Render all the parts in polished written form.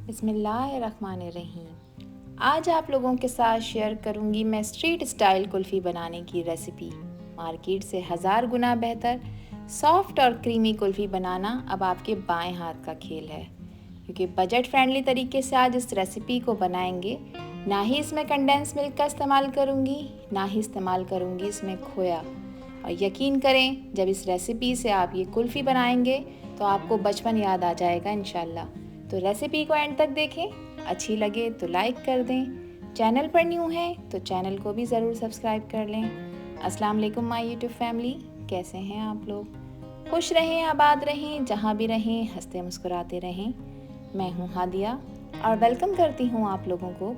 बिस्मिल्लाहिर्रहमानिर्रहीम। आज आप लोगों के साथ शेयर करूंगी मैं स्ट्रीट स्टाइल कुल्फ़ी बनाने की रेसिपी। मार्केट से हज़ार गुना बेहतर सॉफ्ट और क्रीमी कुल्फ़ी बनाना अब आपके बाएं हाथ का खेल है, क्योंकि बजट फ्रेंडली तरीके से आज इस रेसिपी को बनाएंगे। ना ही इसमें कंडेंस मिल्क का इस्तेमाल करूंगी, ना ही इस्तेमाल करूंगी इसमें खोया। और यकीन करें, जब इस रेसिपी से आप ये कुल्फ़ी बनाएंगे तो आपको बचपन याद आ जाएगा इंशाल्लाह। तो रेसिपी को एंड तक देखें, अच्छी लगे तो लाइक कर दें। चैनल पर न्यू हैं तो चैनल को भी ज़रूर सब्सक्राइब कर लें। अस्सलाम वालेकुम माय यूट्यूब फैमिली, कैसे हैं आप लोग? खुश रहें, आबाद रहें, जहाँ भी रहें हंसते मुस्कुराते रहें। मैं हूँ हादिया और वेलकम करती हूँ आप लोगों को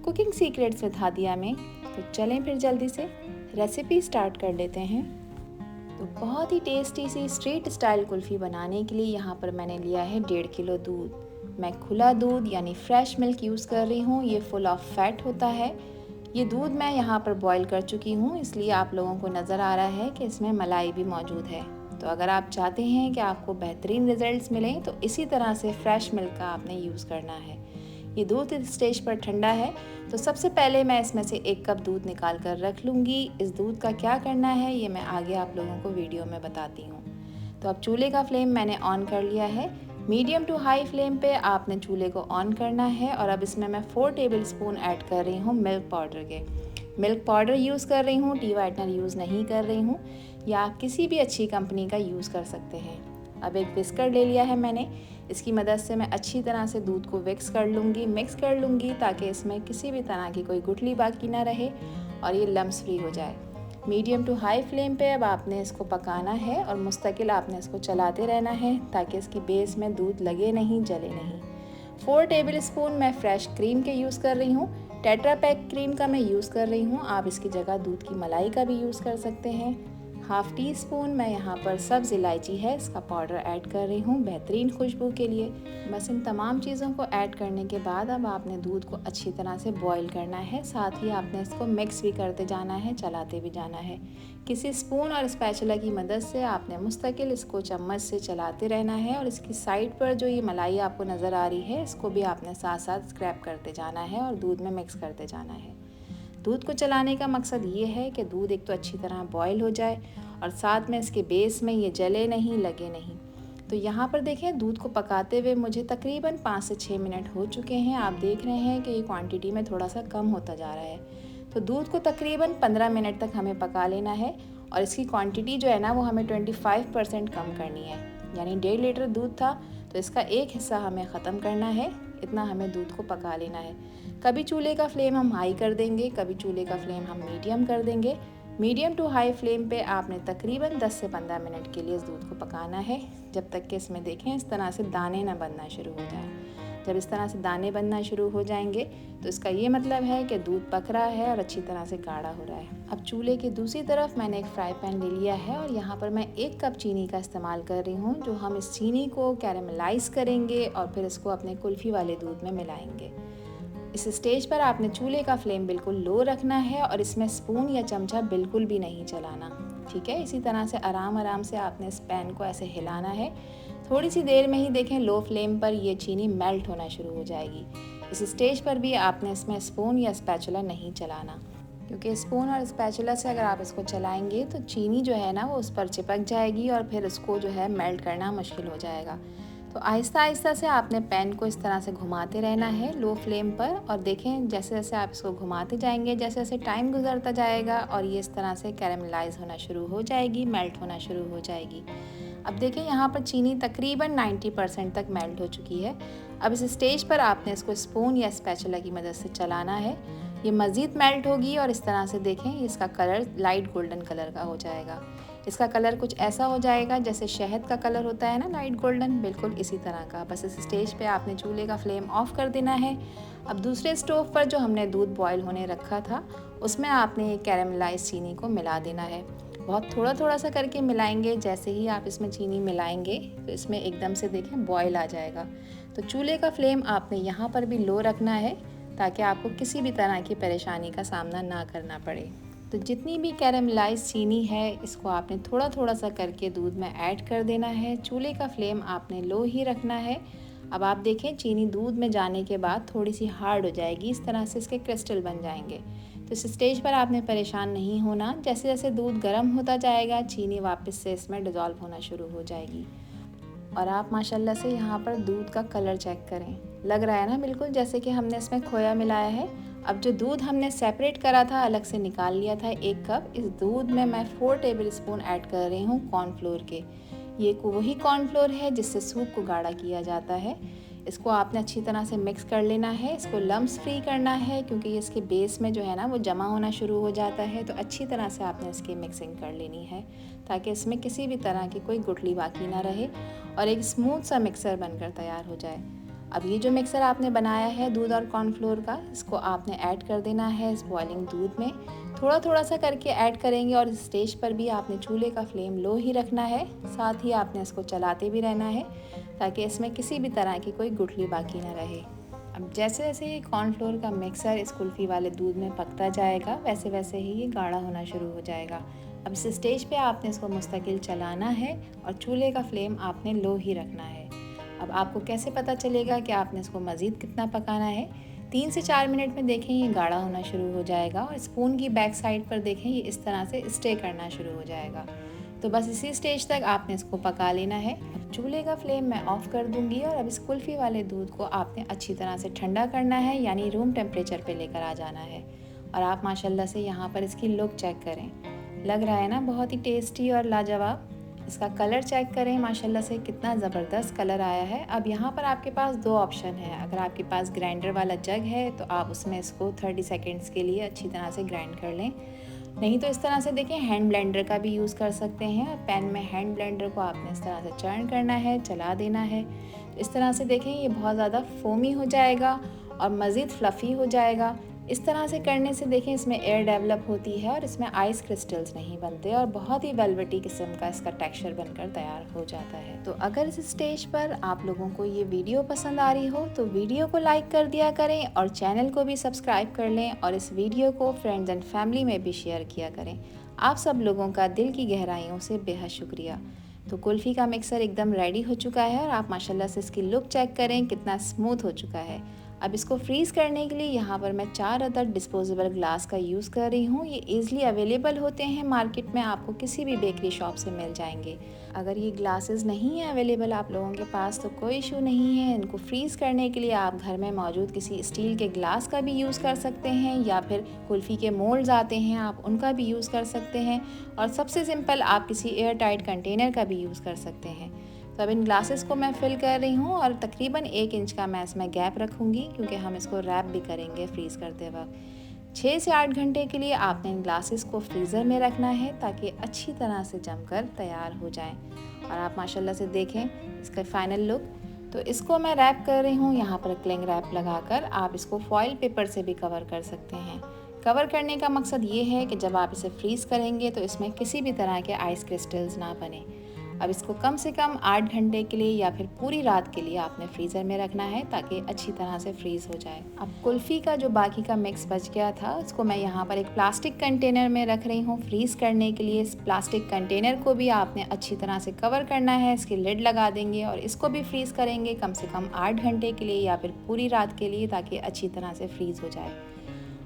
कुकिंग सीक्रेट्स विद हादिया में। तो चलें फिर जल्दी से रेसिपी स्टार्ट कर लेते हैं। तो बहुत ही टेस्टी सी स्ट्रीट स्टाइल कुल्फ़ी बनाने के लिए यहाँ पर मैंने लिया है 1.5 किलो दूध। मैं खुला दूध यानी फ्रेश मिल्क यूज़ कर रही हूँ। ये फुल ऑफ फैट होता है। ये दूध मैं यहाँ पर बॉईल कर चुकी हूँ, इसलिए आप लोगों को नज़र आ रहा है कि इसमें मलाई भी मौजूद है। तो अगर आप चाहते हैं कि आपको बेहतरीन रिजल्ट्स मिलें तो इसी तरह से फ्रेश मिल्क का आपने यूज़ करना है। ये दूध इस स्टेज पर ठंडा है, तो सबसे पहले मैं इसमें से 1 कप दूध निकाल कर रख लूँगी। इस दूध का क्या करना है ये मैं आगे आप लोगों को वीडियो में बताती हूँ। तो अब चूल्हे का फ्लेम मैंने ऑन कर लिया है। मीडियम टू हाई फ्लेम पे आपने चूल्हे को ऑन करना है। और अब इसमें मैं 4 टेबल स्पून ऐड कर रही हूँ मिल्क पाउडर के। मिल्क पाउडर यूज़ कर रही हूँ, टी वाइटनर यूज़ नहीं कर रही हूँ, या आप किसी भी अच्छी कंपनी का यूज़ कर सकते हैं। अब एक विस्कर ले लिया है मैंने, इसकी मदद से मैं अच्छी तरह से दूध को मिक्स कर लूँगी ताकि इसमें किसी भी तरह की कोई गुठली बाकी ना रहे और ये लम्स फ्री हो जाए। मीडियम टू हाई फ्लेम पे अब आपने इसको पकाना है और मुस्तकिल आपने इसको चलाते रहना है ताकि इसकी बेस में दूध लगे नहीं, जले नहीं। 4 टेबल स्पून मैं फ्रेश क्रीम के यूज़ कर रही हूँ। टेट्रा पैक क्रीम का मैं यूज़ कर रही हूँ, आप इसकी जगह दूध की मलाई का भी यूज़ कर सकते हैं। हाफ़ टी स्पून मैं यहाँ पर सब्ज़ इलायची है, इसका पाउडर ऐड कर रही हूँ बेहतरीन खुशबू के लिए। बस इन तमाम चीज़ों को ऐड करने के बाद अब आपने दूध को अच्छी तरह से बॉईल करना है। साथ ही आपने इसको मिक्स भी करते जाना है, चलाते भी जाना है। किसी स्पून और स्पैचुला की मदद से आपने मुस्तकिल इसको चम्मच से चलाते रहना है। और इसकी साइड पर जो ये मलाई आपको नज़र आ रही है, इसको भी आपने साथ साथ स्क्रैप करते जाना है और दूध में मिक्स करते जाना है। दूध को चलाने का मकसद ये है कि दूध एक तो अच्छी तरह बॉईल हो जाए और साथ में इसके बेस में ये जले नहीं, लगे नहीं। तो यहाँ पर देखें, दूध को पकाते हुए मुझे तकरीबन 5 से 6 मिनट हो चुके हैं। आप देख रहे हैं कि ये क्वांटिटी में थोड़ा सा कम होता जा रहा है। तो दूध को तकरीबन 15 मिनट तक हमें पका लेना है और इसकी क्वांटिटी जो है ना वो हमें 25% कम करनी है। यानी 1.5 लीटर दूध था तो इसका एक हिस्सा हमें ख़त्म करना है। इतना हमें दूध को पका लेना है। कभी चूल्हे का फ्लेम हम हाई कर देंगे, कभी चूल्हे का फ्लेम हम मीडियम कर देंगे। मीडियम टू हाई फ्लेम पे आपने तकरीबन 10 से 15 मिनट के लिए इस दूध को पकाना है, जब तक कि इसमें देखें इस तरह से दाने ना बनना शुरू हो जाएं। जब इस तरह से दाने बनना शुरू हो जाएंगे तो इसका ये मतलब है कि दूध पक रहा है और अच्छी तरह से गाढ़ा हो रहा है। अब चूल्हे की दूसरी तरफ मैंने एक फ्राई पैन ले लिया है और यहाँ पर मैं 1 कप चीनी का इस्तेमाल कर रही हूँ, जो हम इस चीनी को कैरेमलाइज करेंगे और फिर इसको अपने कुल्फ़ी वाले दूध में मिलाएंगे। इस स्टेज पर आपने चूल्हे का फ्लेम बिल्कुल लो रखना है और इसमें स्पून या चमचा बिल्कुल भी नहीं चलाना, ठीक है। इसी तरह से आराम आराम से आपने इस पैन को ऐसे हिलाना है। थोड़ी सी देर में ही देखें लो फ्लेम पर ये चीनी मेल्ट होना शुरू हो जाएगी। इस स्टेज पर भी आपने इसमें स्पून या स्पैचुला नहीं चलाना, क्योंकि स्पून और स्पैचुला से अगर आप इसको चलाएंगे तो चीनी जो है ना वो उस पर चिपक जाएगी और फिर इसको जो है मेल्ट करना मुश्किल हो जाएगा। तो आहिस्ता आहिस्ता से आपने पैन को इस तरह से घुमाते रहना है लो फ्लेम पर। और देखें, जैसे जैसे आप इसको घुमाते जाएंगे, जैसे जैसे टाइम गुजरता जाएगा और ये इस तरह से कैरेमलाइज होना शुरू हो जाएगी, मेल्ट होना शुरू हो जाएगी। अब देखें, यहाँ पर चीनी तकरीबन 90% तक मेल्ट हो चुकी है। अब इस स्टेज पर आपने इसको स्पून या स्पैचुला की मदद से चलाना है। ये मज़ीद मेल्ट होगी और इस तरह से देखें इसका कलर लाइट गोल्डन कलर का हो जाएगा। इसका कलर कुछ ऐसा हो जाएगा जैसे शहद का कलर होता है ना, लाइट गोल्डन, बिल्कुल इसी तरह का। बस इस स्टेज पे आपने चूल्हे का फ्लेम ऑफ कर देना है। अब दूसरे स्टोव पर जो हमने दूध बॉईल होने रखा था उसमें आपने ये कैरेमलाइज चीनी को मिला देना है। बहुत थोड़ा थोड़ा सा करके मिलाएंगे। जैसे ही आप इसमें चीनी मिलाएंगे तो इसमें एकदम से देखें बॉईल आ जाएगा। तो चूल्हे का फ्लेम आपने यहाँ पर भी लो रखना है ताकि आपको किसी भी तरह की परेशानी का सामना ना करना पड़े। तो जितनी भी कैरेमलाइज चीनी है इसको आपने थोड़ा थोड़ा सा करके दूध में ऐड कर देना है। चूल्हे का फ्लेम आपने लो ही रखना है। अब आप देखें चीनी दूध में जाने के बाद थोड़ी सी हार्ड हो जाएगी, इस तरह से इसके क्रिस्टल बन जाएंगे। तो इस स्टेज पर आपने परेशान नहीं होना, जैसे जैसे दूध गर्म होता जाएगा चीनी वापस से इसमें डिज़ोल्व होना शुरू हो जाएगी। और आप माशाल्लाह से यहाँ पर दूध का कलर चेक करें, लग रहा है ना बिल्कुल जैसे कि हमने इसमें खोया मिलाया है। अब जो दूध हमने सेपरेट करा था, अलग से निकाल लिया था 1 कप, इस दूध में मैं 4 टेबलस्पून ऐड कर रही हूँ कॉर्नफ्लोर के। ये वही कॉर्नफ्लोर है जिससे सूप को गाढ़ा किया जाता है। इसको आपने अच्छी तरह से मिक्स कर लेना है, इसको लम्स फ्री करना है क्योंकि इसके बेस में जो है ना वो जमा होना शुरू हो जाता है। तो अच्छी तरह से आपने इसकी मिक्सिंग कर लेनी है ताकि इसमें किसी भी तरह की कोई गुठली बाकी ना रहे और एक स्मूथ सा मिक्सर बनकर तैयार हो जाए। अब ये जो मिक्सर आपने बनाया है दूध और कॉर्नफ्लोर का, इसको आपने ऐड कर देना है इस बॉइलिंग दूध में। थोड़ा थोड़ा सा करके ऐड करेंगे और इस स्टेज पर भी आपने चूल्हे का फ्लेम लो ही रखना है, साथ ही आपने इसको चलाते भी रहना है ताकि इसमें किसी भी तरह की कोई गुठली बाकी ना रहे। अब जैसे जैसे ये कॉर्नफ्लोर का मिक्सर इस कुल्फ़ी वाले दूध में पकता जाएगा वैसे वैसे ही ये गाढ़ा होना शुरू हो जाएगा। अब इस स्टेज पे आपने इसको मुस्तकिल चलाना है और चूल्हे का फ्लेम आपने लो ही रखना है। अब आपको कैसे पता चलेगा कि आपने इसको मज़ीद कितना पकाना है? 3 से 4 मिनट में देखें ये गाढ़ा होना शुरू हो जाएगा और स्पून की बैक साइड पर देखें ये इस तरह से स्टे करना शुरू हो जाएगा। तो बस इसी स्टेज तक आपने इसको पका लेना है। अब चूल्हे का फ्लेम मैं ऑफ़ कर दूंगी और अब इस कुल्फ़ी वाले दूध को आपने अच्छी तरह से ठंडा करना है, यानी रूम टेम्परेचर पे लेकर आ जाना है। और आप माशाल्लाह से यहाँ पर इसकी लुक चेक करें, लग रहा है ना बहुत ही टेस्टी और लाजवाब। इसका कलर चेक करें माशाल्लाह से कितना ज़बरदस्त कलर आया है। अब यहाँ पर आपके पास 2 ऑप्शन है। अगर आपके पास ग्राइंडर वाला जग है तो आप उसमें इसको 30 सेकेंड्स के लिए अच्छी तरह से ग्राइंड कर लें, नहीं तो इस तरह से देखें हैंड ब्लेंडर का भी यूज़ कर सकते हैं। पैन में हैंड ब्लेंडर को आपने इस तरह से चर्न करना है, चला देना है। तो इस तरह से देखें ये बहुत ज़्यादा फोमी हो जाएगा और मज़ीद फ्लफ़ी हो जाएगा। इस तरह से करने से देखें इसमें एयर डेवलप होती है और इसमें आइस क्रिस्टल्स नहीं बनते और बहुत ही वेलवेटी किस्म का इसका टेक्सचर बनकर तैयार हो जाता है। तो अगर इस स्टेज पर आप लोगों को ये वीडियो पसंद आ रही हो तो वीडियो को लाइक कर दिया करें और चैनल को भी सब्सक्राइब कर लें और इस वीडियो को फ्रेंड्स एंड फैमिली में भी शेयर किया करें। आप सब लोगों का दिल की गहराइयों से बेहद शुक्रिया। तो कुल्फ़ी का मिक्सर एकदम रेडी हो चुका है और आप माशाल्लाह से इसकी लुक चेक करें कितना स्मूथ हो चुका है। अब इसको फ्रीज़ करने के लिए यहाँ पर मैं 4 अदद डिस्पोजेबल ग्लास का यूज़ कर रही हूँ। ये ईज़िली अवेलेबल होते हैं मार्केट में, आपको किसी भी बेकरी शॉप से मिल जाएंगे। अगर ये ग्लासेस नहीं है अवेलेबल आप लोगों के पास तो कोई इशू नहीं है। इनको फ्रीज़ करने के लिए आप घर में मौजूद किसी स्टील के ग्लास का भी यूज़ कर सकते हैं या फिर कुल्फ़ी के मोल्ड्स आते हैं आप उनका भी यूज़ कर सकते हैं, और सबसे सिंपल आप किसी एयर टाइट कंटेनर का भी यूज़ कर सकते हैं। तो अब इन ग्लासेस को मैं फ़िल कर रही हूँ और तकरीबन 1 इंच का मैं इसमें गैप रखूँगी क्योंकि हम इसको रैप भी करेंगे फ्रीज़ करते वक्त। 6 से 8 घंटे के लिए आपने इन ग्लासेस को फ्रीज़र में रखना है ताकि अच्छी तरह से जमकर तैयार हो जाएं। और आप माशाल्लाह से देखें इसका फ़ाइनल लुक। तो इसको मैं रैप कर रही हूँ यहाँ पर क्लिंग रैप लगाकर। आप इसको फॉइल पेपर से भी कवर कर सकते हैं। कवर करने का मकसद ये है कि जब आप इसे फ्रीज़ करेंगे तो इसमें किसी भी तरह के आइस क्रिस्टल्स ना बने। अब इसको कम से कम 8 घंटे के लिए या फिर पूरी रात के लिए आपने फ्रीज़र में रखना है ताकि अच्छी तरह से फ्रीज़ हो जाए। अब कुल्फ़ी का जो बाकी का मिक्स बच गया था उसको मैं यहाँ पर एक प्लास्टिक कंटेनर में रख रही हूँ फ्रीज़ करने के लिए। इस प्लास्टिक कंटेनर को भी आपने अच्छी तरह से कवर करना है, इसकी लिड लगा देंगे और इसको भी फ्रीज़ करेंगे कम से कम 8 घंटे के लिए या फिर पूरी रात के लिए ताकि अच्छी तरह से फ्रीज़ हो जाए।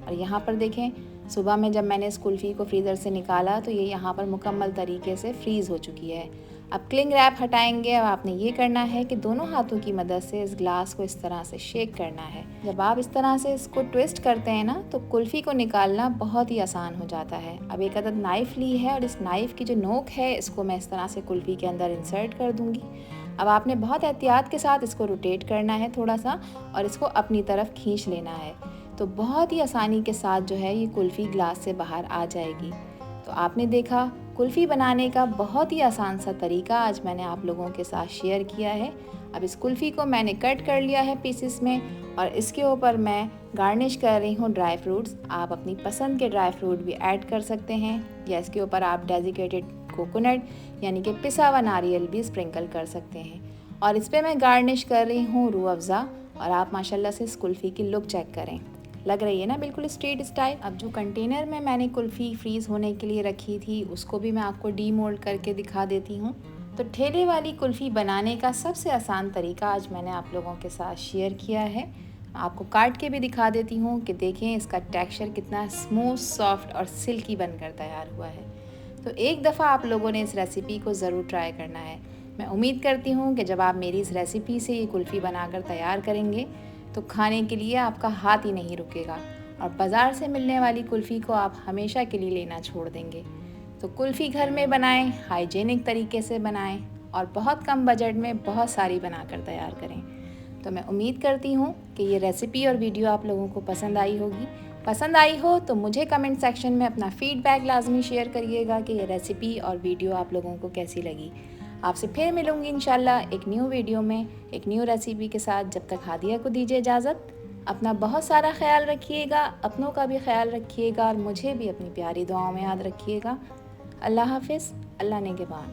और यहाँ पर देखें सुबह में जब मैंने इस कुल्फ़ी को फ्रीज़र से निकाला तो ये यहाँ पर मुकम्मल तरीके से फ्रीज़ हो चुकी है। अब क्लिंग रैप हटाएंगे। अब आपने ये करना है कि दोनों हाथों की मदद से इस ग्लास को इस तरह से शेक करना है। जब आप इस तरह से इसको ट्विस्ट करते हैं ना तो कुल्फ़ी को निकालना बहुत ही आसान हो जाता है। अब एक अदद नाइफ़ ली है और इस नाइफ़ की जो नोक है इसको मैं इस तरह से कुल्फ़ी के अंदर इंसर्ट कर दूँगी। अब आपने बहुत एहतियात के साथ इसको रोटेट करना है थोड़ा सा और इसको अपनी तरफ खींच लेना है। तो बहुत ही आसानी के साथ जो है ये कुल्फ़ी ग्लास से बाहर आ जाएगी। तो आपने देखा कुल्फ़ी बनाने का बहुत ही आसान सा तरीका आज मैंने आप लोगों के साथ शेयर किया है। अब इस कुल्फ़ी को मैंने कट कर लिया है पीसेस में और इसके ऊपर मैं गार्निश कर रही हूँ ड्राई फ्रूट्स। आप अपनी पसंद के ड्राई फ्रूट भी ऐड कर सकते हैं या इसके ऊपर आप डेजिकेटेड कोकोनट यानी कि पिसा हुआ नारियल भी स्प्रिंकल कर सकते हैं। और इस पर मैं गार्निश कर रही हूँ रूह अफ़ज़ा। और आप माशाल्लाह से इस कुल्फ़ी की लुक चेक करें, लग रही है ना बिल्कुल स्ट्रीट स्टाइल। अब जो कंटेनर में मैंने कुल्फ़ी फ्रीज़ होने के लिए रखी थी उसको भी मैं आपको डीमोल्ड करके दिखा देती हूँ। तो ठेले वाली कुल्फ़ी बनाने का सबसे आसान तरीका आज मैंने आप लोगों के साथ शेयर किया है। आपको काट के भी दिखा देती हूँ कि देखें इसका टेक्सचर कितना स्मूथ, सॉफ्ट और सिल्की बनकर तैयार हुआ है। तो एक दफ़ा आप लोगों ने इस रेसिपी को ज़रूर ट्राई करना है। मैं उम्मीद करती हूँ कि जब आप मेरी इस रेसिपी से ये कुल्फ़ी बनाकर तैयार करेंगे तो खाने के लिए आपका हाथ ही नहीं रुकेगा और बाज़ार से मिलने वाली कुल्फ़ी को आप हमेशा के लिए लेना छोड़ देंगे। तो कुल्फ़ी घर में बनाएं, हाइजेनिक तरीके से बनाएं और बहुत कम बजट में बहुत सारी बनाकर तैयार करें। तो मैं उम्मीद करती हूँ कि ये रेसिपी और वीडियो आप लोगों को पसंद आई होगी। पसंद आई हो तो मुझे कमेंट सेक्शन में अपना फ़ीडबैक लाजमी शेयर करिएगा कि ये रेसिपी और वीडियो आप लोगों को कैसी लगी। आपसे फिर मिलूँगी इंशाल्लाह एक न्यू वीडियो में एक न्यू रेसिपी के साथ। जब तक हादिया को दीजिए इजाज़त। अपना बहुत सारा ख्याल रखिएगा, अपनों का भी ख्याल रखिएगा और मुझे भी अपनी प्यारी दुआओं में याद रखिएगा। अल्लाह हाफ़िज़, अल्लाह निगहबान।